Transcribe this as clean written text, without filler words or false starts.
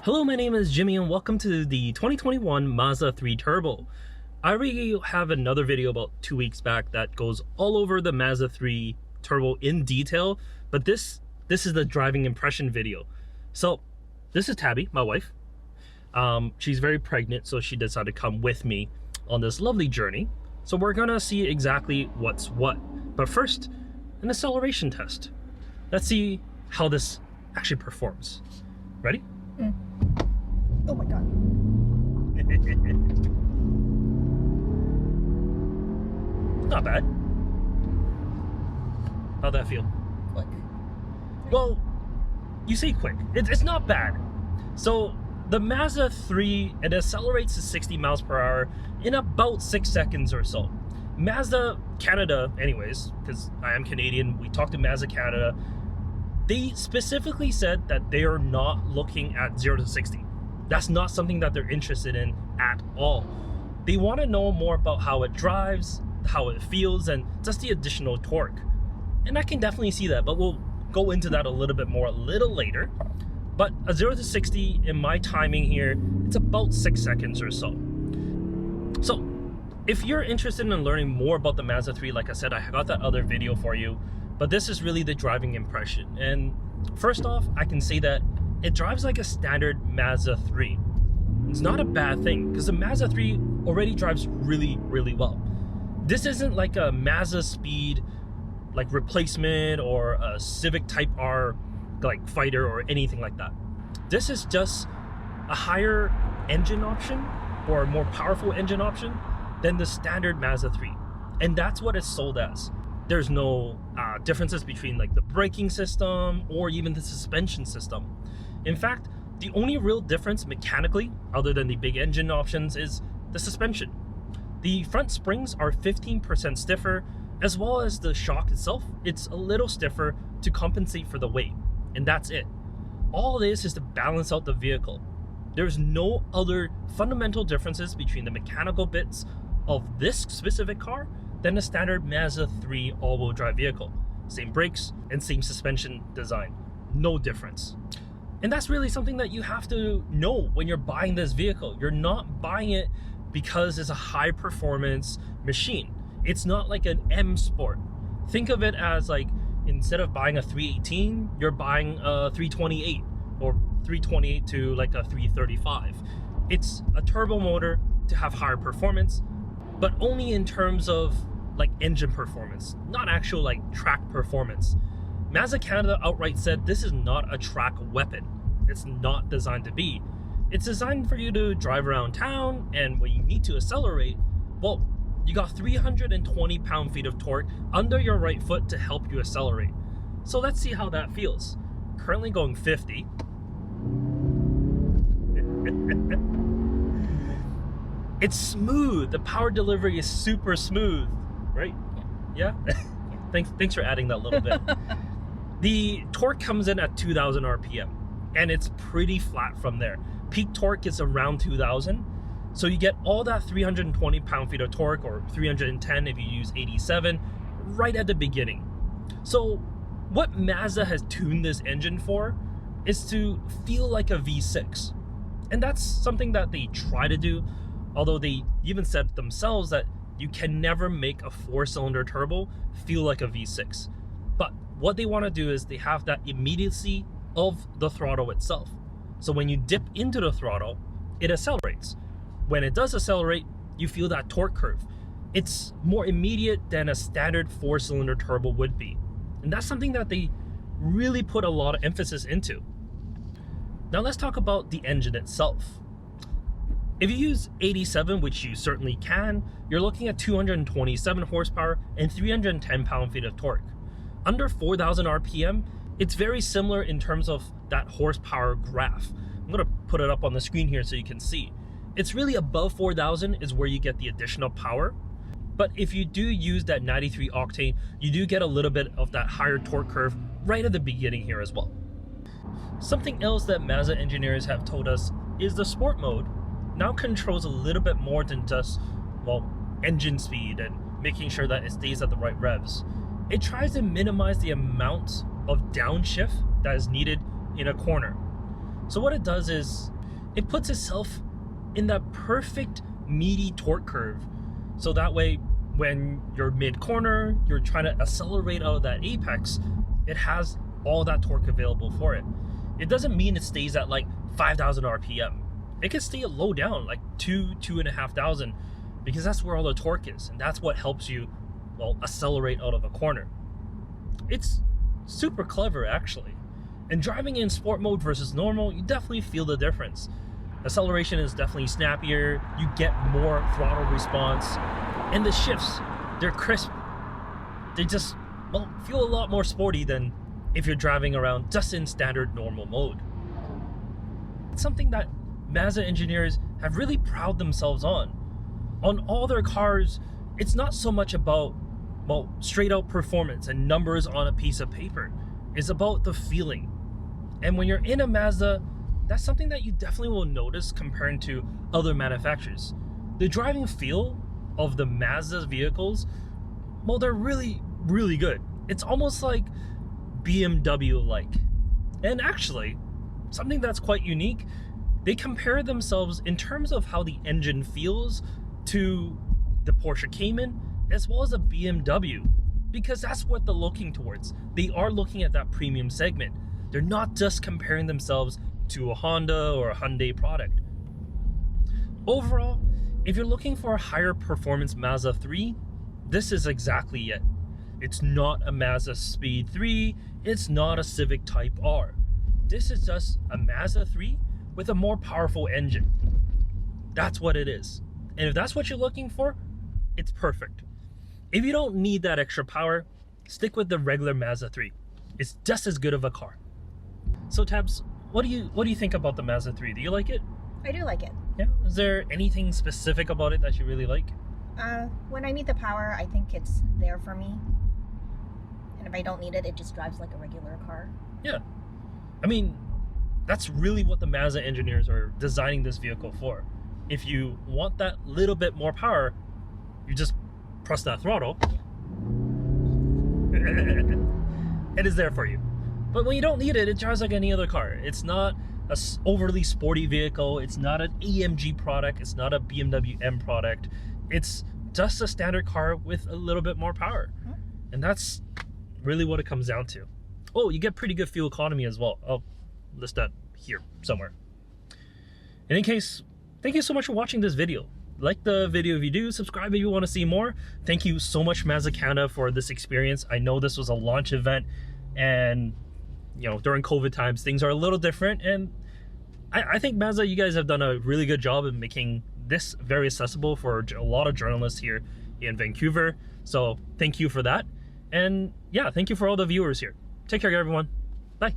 Hello, my name is Jimmy and welcome to the 2021 Mazda 3 Turbo. I already have another video about 2 weeks back that goes all over the Mazda 3 Turbo in detail, but this is the driving impression video. So this is Tabby, my wife. She's very pregnant, so she decided to come with me on this lovely journey. So we're gonna see exactly what's what. But first, an acceleration test. Let's see how this actually performs. Ready? Oh my god. Not bad. How'd that feel? Quick. Well, you say quick. It's not bad. So the Mazda 3, it accelerates to 60 miles per hour in about 6 seconds or so. Mazda Canada, anyways, because I am Canadian, we talked to Mazda Canada. They specifically said that they are not looking at 0 to 60. That's not something that they're interested in at all. They want to know more about how it drives, how it feels, and just the additional torque. And I can definitely see that, but we'll go into that a little bit more a little later. But a 0 to 60 in my timing here, it's about 6 seconds or so. So if you're interested in learning more about the Mazda 3, like I said, I got that other video for you, but this is really the driving impression. And first off, I can say that it drives like a standard Mazda 3. It's not a bad thing because the Mazda 3 already drives really, really well. This isn't like a Mazdaspeed like replacement or a Civic Type R like fighter or anything like that. This is just a higher engine option or a more powerful engine option than the standard Mazda 3. And that's what it's sold as. There's no differences between like the braking system or even the suspension system. In fact, the only real difference mechanically, other than the big engine options, is the suspension. The front springs are 15% stiffer, as well as the shock itself. It's a little stiffer to compensate for the weight, and that's it. All this is to balance out the vehicle. There's no other fundamental differences between the mechanical bits of this specific car than a standard Mazda 3 all-wheel drive vehicle. Same brakes and same suspension design. No difference. And that's really something that you have to know when you're buying this vehicle. You're not buying it because it's a high performance machine. It's not like an M Sport. Think of it as like, instead of buying a 318, you're buying a 328 or 328 to like a 335. It's a turbo motor to have higher performance, but only in terms of like engine performance, not actual like track performance. Mazda Canada outright said this is not a track weapon. It's not designed to be. It's designed for you to drive around town, and when you need to accelerate, well, you got 320 pound-feet of torque under your right foot to help you accelerate. So let's see how that feels. Currently going 50. It's smooth. The power delivery is super smooth, right? Yeah? Thanks for adding that little bit. The torque comes in at 2,000 RPM, and it's pretty flat from there. Peak torque is around 2,000, so you get all that 320 pound-feet of torque, or 310 if you use 87, right at the beginning. So what Mazda has tuned this engine for is to feel like a V6. And that's something that they try to do, although they even said themselves that you can never make a 4-cylinder turbo feel like a V6. But what they want to do is they have that immediacy of the throttle itself. So when you dip into the throttle, it accelerates. When it does accelerate, you feel that torque curve. It's more immediate than a standard 4-cylinder turbo would be. And that's something that they really put a lot of emphasis into. Now let's talk about the engine itself. If you use 87, which you certainly can, you're looking at 227 horsepower and 310 pound-feet of torque. Under 4,000 RPM, it's very similar in terms of that horsepower graph. I'm gonna put it up on the screen here so you can see. It's really above 4,000 is where you get the additional power. But if you do use that 93 octane, you do get a little bit of that higher torque curve right at the beginning here as well. Something else that Mazda engineers have told us is the sport mode now controls a little bit more than just, well, engine speed and making sure that it stays at the right revs. It tries to minimize the amount of downshift that is needed in a corner. So what it does is it puts itself in that perfect meaty torque curve. So that way, when you're mid-corner, you're trying to accelerate out of that apex, it has all that torque available for it. It doesn't mean it stays at like 5,000 RPM. It can stay low down, like 2,500, because that's where all the torque is, and that's what helps you, well, accelerate out of a corner. It's super clever, actually. And driving in sport mode versus normal, you definitely feel the difference. Acceleration is definitely snappier, you get more throttle response, and the shifts, they're crisp. They just, well, feel a lot more sporty than if you're driving around just in standard normal mode. It's something that Mazda engineers have really proud themselves on. On all their cars, it's not so much about, well, straight out performance and numbers on a piece of paper. It's about the feeling. And when you're in a Mazda, that's something that you definitely will notice comparing to other manufacturers. The driving feel of the Mazda vehicles, well, they're really, really good. It's almost like BMW-like. And actually, something that's quite unique, they compare themselves in terms of how the engine feels to the Porsche Cayman as well as a BMW, because that's what they're looking towards. They are looking at that premium segment. They're not just comparing themselves to a Honda or a Hyundai product. Overall, if you're looking for a higher performance Mazda 3, this is exactly it. It's not a Mazdaspeed 3, it's not a Civic Type R. This is just a Mazda 3 with a more powerful engine. That's what it is. And if that's what you're looking for, it's perfect. If you don't need that extra power, stick with the regular Mazda 3. It's just as good of a car. So Tabs, what do you think about the Mazda 3? Do you like it? I do like it. Yeah. Is there anything specific about it that you really like? When I need the power, I think it's there for me. And if I don't need it, it just drives like a regular car. Yeah. I mean, that's really what the Mazda engineers are designing this vehicle for. If you want that little bit more power, you just press that throttle. It is there for you. But when you don't need it, it drives like any other car. It's not an overly sporty vehicle. It's not an AMG product. It's not a BMW M product. It's just a standard car with a little bit more power. And that's really what it comes down to. Oh, you get pretty good fuel economy as well. I'll list that here somewhere. In any case, thank you so much for watching this video. Like the video if you do, subscribe if you want to see more. Thank you so much, Mazda Canada, for this experience. I know this was a launch event, and you know, during COVID times, things are a little different, and I think Mazda, you guys have done a really good job in making this very accessible for a lot of journalists here in Vancouver. So thank you for that. And yeah, thank you for all the viewers here. Take care, everyone. Bye.